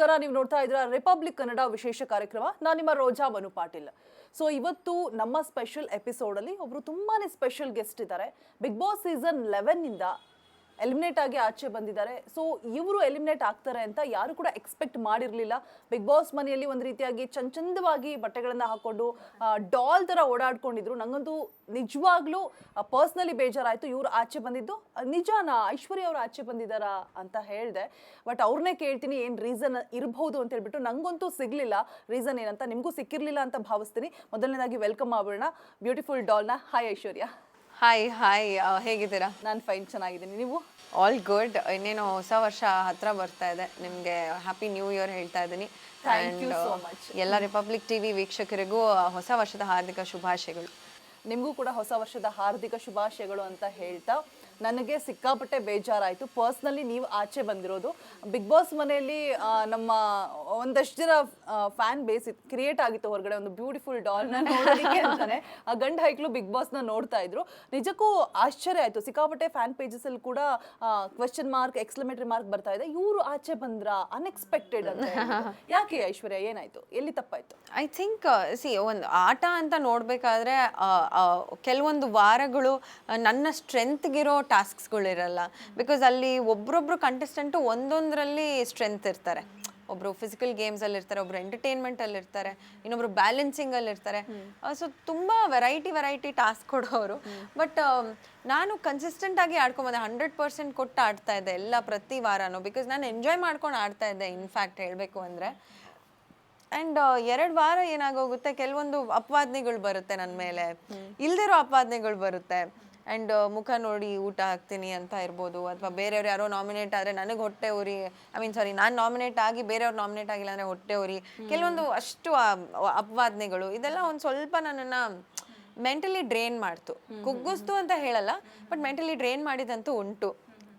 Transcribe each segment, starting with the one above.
ನಮಸ್ಕಾರ. ನೀವು ನೋಡ್ತಾ ಇದ್ದೀರಾ ರಿಪಬ್ಲಿಕ್ ಕನ್ನಡ ವಿಶೇಷ ಕಾರ್ಯಕ್ರಮ. ನಾನು ನಿಮ್ಮ ರೋಜಾ ಮನು ಪಾಟೀಲ್. ಸೊ ಇವತ್ತು ನಮ್ಮ ಸ್ಪೆಷಲ್ ಎಪಿಸೋಡ್ ಅಲ್ಲಿ ಒಬ್ರು ತುಂಬಾನೇ ಸ್ಪೆಷಲ್ ಗೆಸ್ಟ್ ಇದ್ದಾರೆ. ಬಿಗ್ ಬಾಸ್ ಸೀಸನ್ 11 ಇಂದ ಎಲಿಮಿನೇಟ್ ಆಗಿ ಆಚೆ ಬಂದಿದ್ದಾರೆ. ಸೊ ಇವರು ಎಲಿಮಿನೇಟ್ ಆಗ್ತಾರೆ ಅಂತ ಯಾರು ಕೂಡ ಎಕ್ಸ್ಪೆಕ್ಟ್ ಮಾಡಿರಲಿಲ್ಲ. ಬಿಗ್ ಬಾಸ್ ಮನೆಯಲ್ಲಿ ಒಂದು ರೀತಿಯಾಗಿ ಚಂದವಾಗಿ ಬಟ್ಟೆಗಳನ್ನ ಹಾಕೊಂಡು ಡಾಲ್ ತರ ಓಡಾಡ್ಕೊಂಡಿದ್ರು. ನಂಗಂತೂ ನಿಜವಾಗ್ಲೂ ಪರ್ಸ್ನಲಿ ಬೇಜಾರಾಯ್ತು ಇವ್ರು ಆಚೆ ಬಂದಿದ್ದು. ನಿಜಾನಾ ಐಶ್ವರ್ಯ ಅವರು ಆಚೆ ಬಂದಿದ್ದಾರಾ ಅಂತ ಹೇಳಿದೆ. ಬಟ್ ಅವ್ರನ್ನೇ ಕೇಳ್ತೀನಿ ಏನು ರೀಸನ್ ಇರಬಹುದು ಅಂತ ಹೇಳ್ಬಿಟ್ಟು. ನಂಗಂತೂ ಸಿಗ್ಲಿಲ್ಲ ರೀಸನ್ ಏನಂತ, ನಿಮಗೂ ಸಿಕ್ಕಿರ್ಲಿಲ್ಲ ಅಂತ ಭಾವಿಸ್ತೀನಿ. ಮೊದಲನೇದಾಗಿ ವೆಲ್ಕಮ್ ಮಾಡೋಣ ಬ್ಯೂಟಿಫುಲ್ ಡಾಲ್ನ. ಹಾಯ್ ಐಶ್ವರ್ಯ. ಹಾಯ್ ಹಾಯ್ ಹೇಗಿದ್ದೀರಾ? ನಾನು ಫೈನ್, ಚೆನ್ನಾಗಿದ್ದೀನಿ. ನೀವು? All good. ಇನ್ನೇನು ಹೊಸ ವರ್ಷ ಹತ್ರ ಬರ್ತಾ ಇದೆ, ನಿಮಗೆ ಹ್ಯಾಪಿ ನ್ಯೂ ಇಯರ್ ಹೇಳ್ತಾ ಇದ್ದೀನಿ. ಎಲ್ಲ ರಿಪಬ್ಲಿಕ್ ಟಿವಿ ವೀಕ್ಷಕರಿಗೂ ಹೊಸ ವರ್ಷದ ಹಾರ್ದಿಕ ಶುಭಾಶಯಗಳು. ನಿಮಗೂ ಕೂಡ ಹೊಸ ವರ್ಷದ ಹಾರ್ದಿಕ ಶುಭಾಶಯಗಳು ಅಂತ ಹೇಳ್ತಾ, ನನಗೆ ಸಿಕ್ಕಾಪಟ್ಟೆ ಬೇಜಾರಾಯಿತು. ಪರ್ಸ್ನಲಿ ನೀವು ಆಚೆ ಬಂದಿರೋದು. ಬಿಗ್ ಬಾಸ್ ಮನೆಯಲ್ಲಿ ನಮ್ಮ ಒಂದಷ್ಟು ಜನ ಫ್ಯಾನ್ ಬೇಸ್ ಕ್ರಿಯೇಟ್ ಆಗಿತ್ತು ಹೊರಗಡೆ, ಒಂದು ಬ್ಯೂಟಿಫುಲ್ ಡಾಲ್ನ ನೋಡೋದಕ್ಕೆ ಅಂತಾನೆ ಆ ಗಂಡು ಹೈಕ್ಳು ಬಿಗ್ ಬಾಸ್ನ ನೋಡ್ತಾ ಇದ್ರು. ನಿಜಕ್ಕೂ ಆಶ್ಚರ್ಯ ಆಯಿತು. ಸಿಕ್ಕಾಪಟ್ಟೆ ಫ್ಯಾನ್ ಪೇಜಸಲ್ಲಿ ಕೂಡ ಕ್ವೆಶ್ಚನ್ ಮಾರ್ಕ್, ಎಕ್ಸ್ಕ್ಲಮೇಟರಿ ಮಾರ್ಕ್ ಬರ್ತಾ ಇದೆ. ಇವರು ಆಚೆ ಬಂದ್ರ ಅನ್ಎಕ್ಸ್ಪೆಕ್ಟೆಡ್ ಅಂತ. ಯಾಕೆ ಐಶ್ವರ್ಯ, ಏನಾಯ್ತು, ಎಲ್ಲಿ ತಪ್ಪಾಯ್ತು? ಐ ಥಿಂಕ್ ಒಂದು ಆಟ ಅಂತ ನೋಡಬೇಕಾದ್ರೆ ಕೆಲವೊಂದು ವಾರಗಳು ನನ್ನ ಸ್ಟ್ರೆಂತ್ಗಿರೋ ಟಾಸ್ಕ್ಸ್ಗಳಿರಲ್ಲ. ಬಿಕಾಸ್ ಅಲ್ಲಿ ಒಬ್ರೊಬ್ರು ಕಂಟೆಸ್ಟೆಂಟು ಒಂದೊಂದರಲ್ಲಿ ಸ್ಟ್ರೆಂತ್ ಇರ್ತಾರೆ. ಒಬ್ರು ಫಿಸಿಕಲ್ ಗೇಮ್ಸಲ್ಲಿ ಇರ್ತಾರೆ, ಒಬ್ರು ಎಂಟರ್ಟೈನ್ಮೆಂಟಲ್ಲಿ ಇರ್ತಾರೆ, ಇನ್ನೊಬ್ರು ಬ್ಯಾಲೆನ್ಸಿಂಗಲ್ಲಿ ಇರ್ತಾರೆ. ಸೊ ತುಂಬ ವೆರೈಟಿ ಟಾಸ್ಕ್ ಕೊಡೋರು. ಬಟ್ ನಾನು ಕನ್ಸಿಸ್ಟೆಂಟಾಗಿ ಆಡ್ಕೊಂಬಂದೆ, 100% ಕೊಟ್ಟು ಆಡ್ತಾ ಇದ್ದೆ ಎಲ್ಲ ಪ್ರತಿ ವಾರನೂ. ಬಿಕಾಸ್ ನಾನು ಎಂಜಾಯ್ ಮಾಡ್ಕೊಂಡು ಆಡ್ತಾ ಇದ್ದೆ ಇನ್ಫ್ಯಾಕ್ಟ್ ಹೇಳಬೇಕು ಅಂದರೆ. ಆ್ಯಂಡ್ 2 ವಾರ ಏನಾಗೋಗುತ್ತೆ, ಕೆಲವೊಂದು ಅಪವಾದನೆಗಳು ಬರುತ್ತೆ ನನ್ನ ಮೇಲೆ, ಇಲ್ದಿರೋ ಅಪವಾದನೆಗಳು ಬರುತ್ತೆ. ಆ್ಯಂಡ್ ಮುಖ ನೋಡಿ ಊಟ ಹಾಕ್ತೀನಿ ಅಂತ ಇರ್ಬೋದು, ಅಥವಾ ಬೇರೆಯವ್ರು ಯಾರೋ ನಾಮಿನೇಟ್ ಆದರೆ ನನಗೆ ಹೊಟ್ಟೆ ಉರಿ, ನಾನು ನಾಮಿನೇಟ್ ಆಗಿ ಬೇರೆಯವ್ರು ನಾಮಿನೇಟ್ ಆಗಿಲ್ಲ ಅಂದರೆ ಹೊಟ್ಟೆ ಉರಿ, ಕೆಲವೊಂದು ಅಷ್ಟು ಅಪವಾದನೆಗಳು. ಇದೆಲ್ಲ ಒಂದು ಸ್ವಲ್ಪ ನನ್ನನ್ನು ಮೆಂಟಲಿ ಡ್ರೈನ್ ಮಾಡ್ತು. ಕುಗ್ಗಿಸ್ತು ಅಂತ ಹೇಳಲ್ಲ, ಬಟ್ ಮೆಂಟಲಿ ಡ್ರೈನ್ ಮಾಡಿದಂತೂ ಉಂಟು.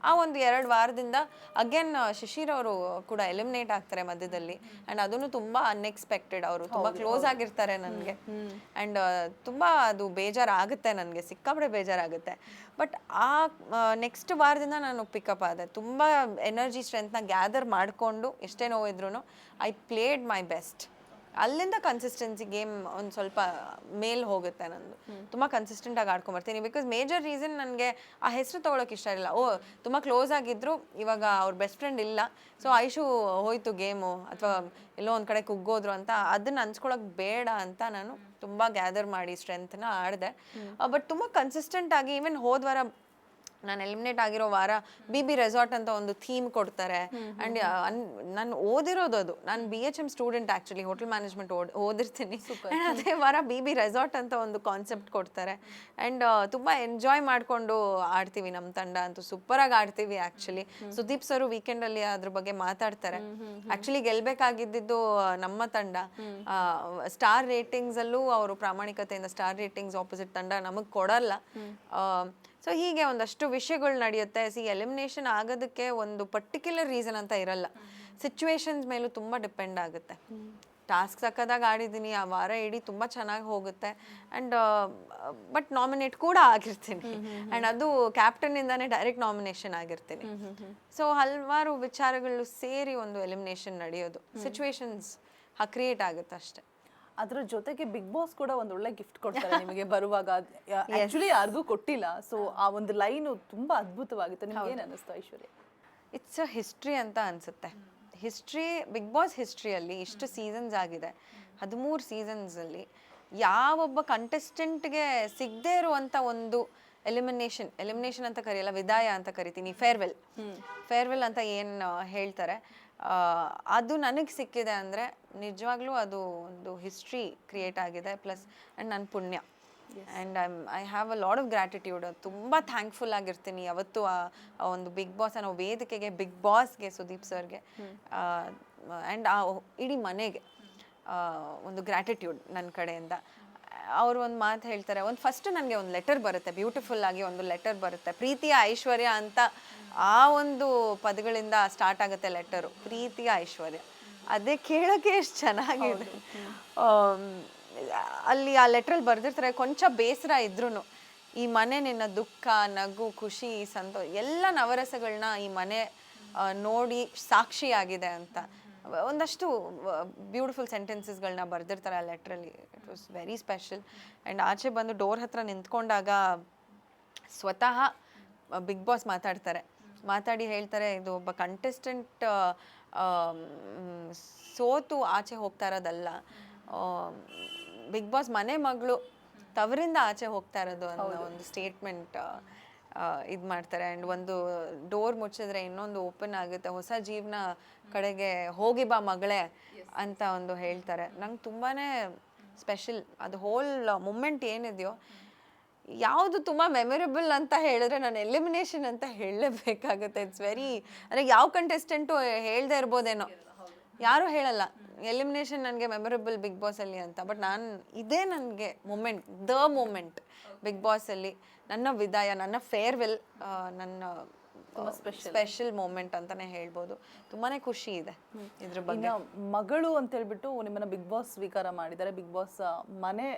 ಆ ಒಂದು 2 ವಾರದಿಂದ ಅಗೇನ್ ಶಿಶಿರ್ ಅವರು ಕೂಡ ಎಲಿಮಿನೇಟ್ ಆಗ್ತಾರೆ ಮಧ್ಯದಲ್ಲಿ. ಆ್ಯಂಡ್ ಅದನ್ನು ತುಂಬ ಅನ್ಎಕ್ಸ್ಪೆಕ್ಟೆಡ್. ಅವರು ತುಂಬ ಕ್ಲೋಸ್ ಆಗಿರ್ತಾರೆ ನನಗೆ. ಆ್ಯಂಡ್ ತುಂಬ ಅದು ಬೇಜಾರಾಗುತ್ತೆ ನನಗೆ, ಸಿಕ್ಕಾಪಟ್ಟೆ ಬೇಜಾರಾಗುತ್ತೆ. ಬಟ್ ಆ ನೆಕ್ಸ್ಟ್ ವಾರದಿಂದ ನಾನು ಪಿಕಪ್ ಆದೆ. ತುಂಬ ಎನರ್ಜಿ ಸ್ಟ್ರೆಂತ್ನ ಗ್ಯಾದರ್ ಮಾಡಿಕೊಂಡು, ಎಷ್ಟೇ ನೋವಿದ್ರೂ ಐ ಪ್ಲೇಡ್ ಮೈ ಬೆಸ್ಟ್. ಅಲ್ಲಿಂದ ಕನ್ಸಿಸ್ಟೆನ್ಸಿ ಗೇಮ್ ಒಂದು ಸ್ವಲ್ಪ ಮೇಲ್ ಹೋಗುತ್ತೆ. ನಂದು ತುಂಬ ಕನ್ಸಿಸ್ಟೆಂಟಾಗಿ ಆಡ್ಕೊಂಬರ್ತೀನಿ. ಬಿಕಾಸ್ ಮೇಜರ್ ರೀಸನ್ ನನಗೆ ಆ ಹೆಸರು ತೊಗೊಳಕ್ಕೆ ಇಷ್ಟ ಇಲ್ಲ. ತುಂಬ ಕ್ಲೋಸ್ ಆಗಿದ್ರು, ಇವಾಗ ಅವ್ರ ಬೆಸ್ಟ್ ಫ್ರೆಂಡ್ ಇಲ್ಲ, ಸೊ ಐಶು ಹೋಯ್ತು ಗೇಮು, ಅಥವಾ ಎಲ್ಲೋ ಒಂದು ಕಡೆ ಕುಗ್ಗೋದ್ರು ಅಂತ ಅದನ್ನು ಅನ್ಸ್ಕೊಳಕ್ಕೆ ಬೇಡ ಅಂತ ನಾನು ತುಂಬ ಗ್ಯಾದರ್ ಮಾಡಿ ಸ್ಟ್ರೆಂತ್ನ ಆಡಿದೆ. ಬಟ್ ತುಂಬ ಕನ್ಸಿಸ್ಟೆಂಟಾಗಿ ಈವನ್ ಹೋದ್ವಾರ ನಾನು ಎಲಿಮಿನೇಟ್ ಆಗಿರೋ ವಾರ BB ರೆಸಾರ್ಟ್ ಅಂತ ಒಂದು ಥೀಮ್ ಕೊಡ್ತಾರೆ. ಆ್ಯಂಡ್ ನಾನು ಓದಿರೋದು ಅದು, ನಾನು BHM student actually, hotel management ಓದಿರ್ತೀನಿ. ಆ್ಯಂಡ್ ಅದೇ ವಾರ BB ರೆಸಾರ್ಟ್ ಅಂತ ಒಂದು ಕಾನ್ಸೆಪ್ಟ್ ಕೊಡ್ತಾರೆ. ಆ್ಯಂಡ್ ತುಂಬ ಎಂಜಾಯ್ ಮಾಡಿಕೊಂಡು ಆಡ್ತೀವಿ. ನಮ್ಮ ತಂಡ ಅಂತೂ ಸೂಪರಾಗಿ ಆಡ್ತೀವಿ ಆ್ಯಕ್ಚುಲಿ. ಸುದೀಪ್ ಸರು ವೀಕೆಂಡಲ್ಲಿ ಅದ್ರ ಬಗ್ಗೆ ಮಾತಾಡ್ತಾರೆ. ಆ್ಯಕ್ಚುಲಿ ಗೆಲ್ಲಬೇಕಾಗಿದ್ದು ನಮ್ಮ ತಂಡ. ಸ್ಟಾರ್ ರೇಟಿಂಗ್ಸಲ್ಲೂ ಅವರು ಪ್ರಾಮಾಣಿಕತೆಯಿಂದ ಸ್ಟಾರ್ ರೇಟಿಂಗ್ಸ್ ಆಪೋಸಿಟ್ ತಂಡ ನಮಗೆ ಕೊಡಲ್ಲ. ಸೊ ಹೀಗೆ ಒಂದಷ್ಟು ವಿಷಯಗಳು ನಡೆಯುತ್ತೆ. ಎಲಿಮಿನೇಷನ್ ಆಗೋದಕ್ಕೆ ಒಂದು ಪರ್ಟಿಕ್ಯುಲರ್ ರೀಸನ್ ಅಂತ ಇರಲ್ಲ, ಸಿಚುವೇಶನ್ಸ್ ಮೇಲೂ ತುಂಬ ಡಿಪೆಂಡ್ ಆಗುತ್ತೆ. ಟಾಸ್ಕ್ ಸಕ್ಕದಾಗ ಆಡಿದ್ದೀನಿ, ಆ ವಾರ ಇಡೀ ತುಂಬ ಚೆನ್ನಾಗಿ ಹೋಗುತ್ತೆ. ಆ್ಯಂಡ್ ಬಟ್ ನಾಮಿನೇಟ್ ಕೂಡ ಆಗಿರ್ತೀನಿ. ಆ್ಯಂಡ್ ಅದು ಕ್ಯಾಪ್ಟನ್ನಿಂದಾನೇ ಡೈರೆಕ್ಟ್ ನಾಮಿನೇಷನ್ ಆಗಿರ್ತೀನಿ. ಸೊ ಹಲವಾರು ವಿಚಾರಗಳು ಸೇರಿ ಒಂದು ಎಲಿಮಿನೇಷನ್ ನಡೆಯೋದು, ಸಿಚುವೇಶನ್ಸ್ ಕ್ರಿಯೇಟ್ ಆಗುತ್ತೆ ಅಷ್ಟೇ. ಅದ್ರ ಜೊತೆಗೆ ಬಿಗ್ ಬಾಸ್ ಕೂಡ ಒಂದು ಒಳ್ಳೆ ಗಿಫ್ಟ್ ಕೊಡ್ತಾರೆ ನಿಮಗೆ ಬರುವಾಗ. ಆಕ್ಚುಲಿ ಯಾರಿಗೂ ಕೊಟ್ಟಿಲ್ಲ. ಸೊ ಆ ಒಂದು ಲೈನು ತುಂಬಾ ಅದ್ಭುತವಾಗಿತ್ತು. ನಿಮ್ಗೆ ಏನು ಅನ್ನಿಸ್ತು ಐಶ್ವರ್ಯ? ಇಟ್ಸ್ ಅ ಹಿಸ್ಟ್ರಿ ಅಂತ ಅನ್ಸುತ್ತೆ. ಹಿಸ್ಟ್ರಿ, ಬಿಗ್ ಬಾಸ್ ಹಿಸ್ಟ್ರಿಯಲ್ಲಿ ಇಷ್ಟು ಸೀಸನ್ಸ್ ಆಗಿದೆ, 13 ಸೀಸನ್ಸಲ್ಲಿ ಯಾವೊಬ್ಬ ಕಂಟೆಸ್ಟೆಂಟ್ಗೆ ಸಿಗದೇ ಇರುವಂಥ ಒಂದು ಎಲಿಮಿನೇಷನ್ ಅಂತ ಕರೆಯಲ್ಲ, ವಿದಾಯ ಅಂತ ಕರಿತೀನಿ, ಫೇರ್ವೆಲ್ ಅಂತ ಏನು ಹೇಳ್ತಾರೆ, ಅದು ನನಗೆ ಸಿಕ್ಕಿದೆ ಅಂದರೆ ನಿಜವಾಗ್ಲೂ ಅದು ಒಂದು ಹಿಸ್ಟ್ರಿ ಕ್ರಿಯೇಟ್ ಆಗಿದೆ. ಪ್ಲಸ್ ಆ್ಯಂಡ್ ನನ್ನ ಪುಣ್ಯ. And I have a lot of gratitude. ತುಂಬ ಥ್ಯಾಂಕ್ಫುಲ್ ಆಗಿರ್ತೀನಿ ಯಾವತ್ತು ಆ ಒಂದು ಬಿಗ್ ಬಾಸ್ ಅನ್ನೋ ವೇದಿಕೆಗೆ, ಬಿಗ್ ಬಾಸ್ಗೆ, ಸುದೀಪ್ ಸರ್ಗೆ, ಆ್ಯಂಡ್ ಆ ಇಡೀ ಮನೆಗೆ ಒಂದು ಗ್ರ್ಯಾಟಿಟ್ಯೂಡ್ ನನ್ನ ಕಡೆಯಿಂದ. ಅವರು ಒಂದು ಮಾತು ಹೇಳ್ತಾರೆ, ಫಸ್ಟ್ ನನಗೆ ಒಂದು ಲೆಟರ್ ಬರುತ್ತೆ, ಬ್ಯೂಟಿಫುಲ್ ಆಗಿ ಒಂದು ಲೆಟರ್ ಬರುತ್ತೆ, ಪ್ರೀತಿಯ ಐಶ್ವರ್ಯ ಅಂತ. ಆ ಒಂದು ಪದಗಳಿಂದ ಸ್ಟಾರ್ಟ್ ಆಗುತ್ತೆ ಲೆಟರು, ಪ್ರೀತಿಯ ಐಶ್ವರ್ಯ. ಅದೇ ಕೇಳೋಕ್ಕೆ ಎಷ್ಟು ಚೆನ್ನಾಗಿದೆ. ಅಲ್ಲಿ ಆ ಲೆಟ್ರಲ್ಲಿ ಬರೆದಿರ್ತಾರೆ, ಕೊಂಚ ಬೇಸರ ಇದ್ರೂ ಈ ಮನೆ ನಿನ್ನ ದುಃಖ, ನಗು, ಖುಷಿ, ಎಲ್ಲ ನವರಸಗಳನ್ನ ಈ ಮನೆ ನೋಡಿ ಸಾಕ್ಷಿಯಾಗಿದೆ ಅಂತ. ಒಂದಷ್ಟು ಬ್ಯೂಟಿಫುಲ್ ಸೆಂಟೆನ್ಸಸ್ಗಳನ್ನ ಬರೆದಿರ್ತಾರೆ ಆ ಲೆಟ್ರಲ್ಲಿ. It was very special. And ಆಚೆ ಬಂದು ಡೋರ್ ಹತ್ರ ನಿಂತ್ಕೊಂಡಾಗ ಸ್ವತಃ ಬಿಗ್ ಬಾಸ್ ಮಾತಾಡಿ ಹೇಳ್ತಾರೆ, ಇದು ಒಬ್ಬ ಕಂಟೆಸ್ಟೆಂಟ್ ಸೋತು ಆಚೆ ಹೋಗ್ತಾ ಇರೋದಲ್ಲ, ಬಿಗ್ ಬಾಸ್ ಮನೆ ಮಗಳು ತವರಿಂದ ಆಚೆ ಹೋಗ್ತಾ ಇರೋದು ಅನ್ನೋ ಒಂದು ಸ್ಟೇಟ್ಮೆಂಟ್ ಇದು ಮಾಡ್ತಾರೆ. ಆ್ಯಂಡ್ ಒಂದು ಡೋರ್ ಮುಚ್ಚಿದ್ರೆ ಇನ್ನೊಂದು ಓಪನ್ ಆಗುತ್ತೆ, ಹೊಸ ಜೀವನ ಕಡೆಗೆ ಹೋಗಿ ಬಾ ಮಗಳೇ ಅಂತ ಒಂದು ಹೇಳ್ತಾರೆ. ನಂಗೆ ತುಂಬಾ ಸ್ಪೆಷಲ್ ಅದು ಹೋಲ್ ಮೂಮೆಂಟ್ ಏನಿದೆಯೋ. ಯಾವುದು ತುಂಬ ಮೆಮೊರೇಬಲ್ ಅಂತ ಹೇಳಿದ್ರೆ ನಾನು ಎಲಿಮಿನೇಷನ್ ಅಂತ ಹೇಳಲೇಬೇಕಾಗುತ್ತೆ. ಇಟ್ಸ್ ವೆರಿ, ಅಂದರೆ ಯಾವ ಕಂಟೆಸ್ಟೆಂಟು ಹೇಳ್ದೆ ಇರ್ಬೋದೇನೋ, ಯಾರೂ ಹೇಳಲ್ಲ ಎಲಿಮಿನೇಷನ್ ನನಗೆ ಮೆಮೊರೇಬಲ್ ಬಿಗ್ ಬಾಸಲ್ಲಿ ಅಂತ. ಬಟ್ ಇದೇ ನನಗೆ ಮೂಮೆಂಟ್ ಬಿಗ್ ಬಾಸಲ್ಲಿ, ನನ್ನ ವಿದಾಯ, ನನ್ನ ಫೇರ್ವೆಲ್, ನನ್ನ ಸ್ಪೆಷಲ್ ಮೂಮೆಂಟ್ ಅಂತಾನೆ ಹೇಳ್ಬೋದು. ತುಂಬಾನೇ ಖುಷಿ ಇದೆ ಇದ್ರ ಬಗ್ಗೆ. ಮಗಳು ಅಂತ ಹೇಳ್ಬಿಟ್ಟು ನಿಮ್ಮನ್ನ ಬಿಗ್ ಬಾಸ್ ಸ್ವೀಕಾರ ಮಾಡಿದ್ದಾರೆ, ಬಿಗ್ ಬಾಸ್ ಮನೆ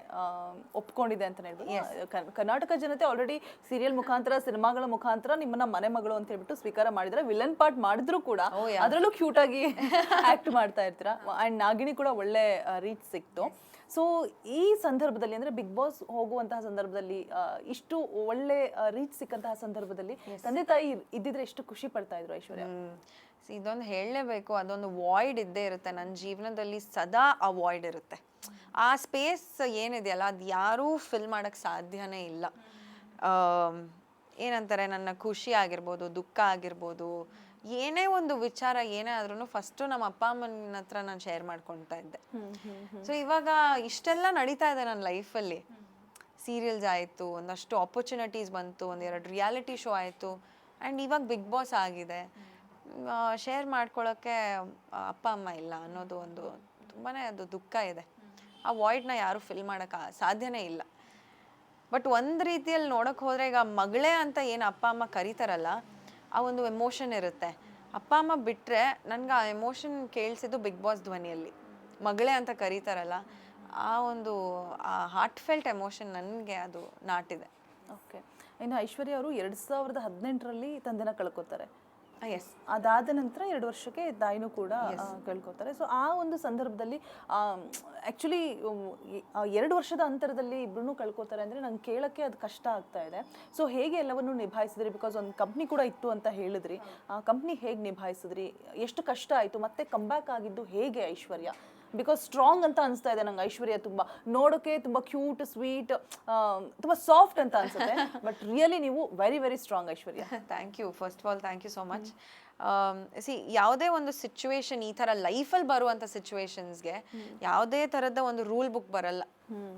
ಒಪ್ಕೊಂಡಿದೆ ಅಂತ ಹೇಳ್ಬಿಟ್ಟು ಕರ್ನಾಟಕ ಜನತೆ ಆಲ್ರೆಡಿ ಸೀರಿಯಲ್ ಮುಖಾಂತರ, ಸಿನಿಮಾಗಳ ಮುಖಾಂತರ ನಿಮ್ಮನ್ನ ಮನೆ ಮಗಳು ಅಂತ ಹೇಳ್ಬಿಟ್ಟು ಸ್ವೀಕಾರ ಮಾಡಿದ್ದಾರೆ. ವಿಲನ್ ಪಾರ್ಟ್ ಮಾಡಿದ್ರು ಕೂಡ ಅದರಲ್ಲೂ ಕ್ಯೂಟ್ ಆಗಿ ಆಕ್ಟ್ ಮಾಡ್ತಾ ಇರ್ತೀರಾ. ಅಂಡ್ ನಾಗಿಣಿ ಕೂಡ ಒಳ್ಳೆ ರೀಚ್ ಸಿಕ್ತು. ಸೊ ಈ ಸಂದರ್ಭದಲ್ಲಿ ಅಂದ್ರೆ ಬಿಗ್ ಬಾಸ್ ಹೋಗುವಂತಹ ಸಂದರ್ಭದಲ್ಲಿ ಇಷ್ಟು ಒಳ್ಳೆ ರೀಚ್ ಸಿಕ್ಕಂತಹ ಸಂದರ್ಭದಲ್ಲಿ ತಂದೆ ತಾಯಿ ಇದ್ದಿದ್ರೆ ಎಷ್ಟು ಖುಷಿ ಪಡ್ತಾ ಇದ್ರು ಐಶ್ವರ್ಯ? ಇದೊಂದು ಹೇಳಲೇಬೇಕು, ಅದೊಂದು ವಾಯ್ಡ್ ಇದ್ದೇ ಇರುತ್ತೆ ನನ್ನ ಜೀವನದಲ್ಲಿ, ಸದಾ ಆ ವಾಯ್ಡ್ ಇರುತ್ತೆ. ಆ ಸ್ಪೇಸ್ ಏನಿದೆಯಲ್ಲ ಅದು ಯಾರೂ ಫಿಲ್ ಮಾಡಕ್ ಸಾಧ್ಯನೇ ಇಲ್ಲ. ಏನಂತಾರೆ, ನನ್ನ ಖುಷಿ ಆಗಿರ್ಬೋದು, ದುಃಖ ಆಗಿರ್ಬೋದು, ಏನೇ ಒಂದು ವಿಚಾರ ಏನೇ ಆದ್ರೂ ಫಸ್ಟು ನಮ್ಮ ಅಪ್ಪ ಅಮ್ಮನ ಹತ್ರ ನಾನು ಶೇರ್ ಮಾಡ್ಕೊಳ್ತಾ ಇದ್ದೆ. ಸೊ ಇವಾಗ ಇಷ್ಟೆಲ್ಲ ನಡೀತಾ ಇದೆ ನನ್ನ ಲೈಫಲ್ಲಿ. ಸೀರಿಯಲ್ಸ್ ಆಯಿತು, ಒಂದಷ್ಟು ಆಪರ್ಚುನಿಟೀಸ್ ಬಂತು, ಒಂದೆರಡು ರಿಯಾಲಿಟಿ ಶೋ ಆಯಿತು, ಆ್ಯಂಡ್ ಇವಾಗ ಬಿಗ್ ಬಾಸ್ ಆಗಿದೆ. ಶೇರ್ ಮಾಡ್ಕೊಳ್ಳೋಕ್ಕೆ ಅಪ್ಪ ಅಮ್ಮ ಇಲ್ಲ ಅನ್ನೋದು ಒಂದು ತುಂಬಾ ಅದು ದುಃಖ ಇದೆ. ಆ ವಾಯ್ಡ್ನ ಯಾರೂ ಫಿಲ್ ಮಾಡೋಕ್ಕೆ ಸಾಧ್ಯನೇ ಇಲ್ಲ. ಬಟ್ ಒಂದು ರೀತಿಯಲ್ಲಿ ನೋಡೋಕೆ ಹೋದರೆ, ಈಗ ಮಗಳೇ ಅಂತ ಏನು ಅಪ್ಪ ಅಮ್ಮ ಕರೀತಾರಲ್ಲ, ಆ ಒಂದು ಎಮೋಷನ್ ಇರುತ್ತೆ. ಅಪ್ಪ ಅಮ್ಮ ಬಿಟ್ಟರೆ ನನಗೆ ಆ ಎಮೋಷನ್ ಕೇಳಿಸಿದ್ದು ಬಿಗ್ ಬಾಸ್ ಧ್ವನಿಯಲ್ಲಿ. ಮಗಳೇ ಅಂತ ಕರೀತಾರಲ್ಲ, ಆ ಒಂದು ಹಾರ್ಟ್ ಫೆಲ್ಟ್ ಎಮೋಷನ್ ನನಗೆ ಅದು ನಾಟಿದೆ. ಓಕೆ. ಇನ್ನು ಐಶ್ವರ್ಯ ಅವರು 2018ರಲ್ಲಿ ತಂದೆನ ಕಳ್ಕೊತಾರೆ. ಎಸ್. ಅದಾದ ನಂತರ 2 ವರ್ಷಕ್ಕೆ ತಾಯಿನೂ ಕೂಡ ಕಳ್ಕೊತಾರೆ. ಸೊ ಆ ಒಂದು ಸಂದರ್ಭದಲ್ಲಿ ಆ್ಯಕ್ಚುಲಿ 2 ವರ್ಷದ ಅಂತರದಲ್ಲಿ ಇಬ್ಬರೂ ಕಳ್ಕೊತಾರೆ ಅಂದರೆ ನಂಗೆ ಕೇಳೋಕ್ಕೆ ಅದು ಕಷ್ಟ ಆಗ್ತಾ ಇದೆ. ಸೊ ಹೇಗೆ ಎಲ್ಲವನ್ನು ನಿಭಾಯಿಸಿದ್ರಿ? ಬಿಕಾಸ್ ಒಂದು ಕಂಪ್ನಿ ಕೂಡ ಇತ್ತು ಅಂತ ಹೇಳಿದ್ರಿ, ಆ ಕಂಪ್ನಿ ಹೇಗೆ ನಿಭಾಯಿಸಿದ್ರಿ? ಎಷ್ಟು ಕಷ್ಟ ಆಯಿತು? ಮತ್ತೆ ಕಂಬ್ಯಾಕ್ ಆಗಿದ್ದು ಹೇಗೆ ಐಶ್ವರ್ಯ? ಬಿಕಾಸ್ ಸ್ಟ್ರಾಂಗ್ ಅಂತ ಅನಿಸ್ತಾ ಇದೆ ನಂಗೆ ಐಶ್ವರ್ಯ. ತುಂಬ ನೋಡೋಕೆ ತುಂಬ ಕ್ಯೂಟ್, ಸ್ವೀಟ್, ತುಂಬ ಸಾಫ್ಟ್ ಅಂತ ಅನ್ಸುತ್ತೆ. ಬಟ್ ರಿಯಲಿ ನೀವು very very strong Aishwarya. Thank you. First of all thank you so much. ಯಾವುದೇ ಒಂದು ಸಿಚುವೇಶನ್, ಈ ಥರ ಲೈಫಲ್ಲಿ ಬರುವಂಥ ಸಿಚುವೇಶನ್ಸ್ಗೆ ಯಾವುದೇ ಥರದ ಒಂದು ರೂಲ್ ಬುಕ್ ಬರಲ್ಲ.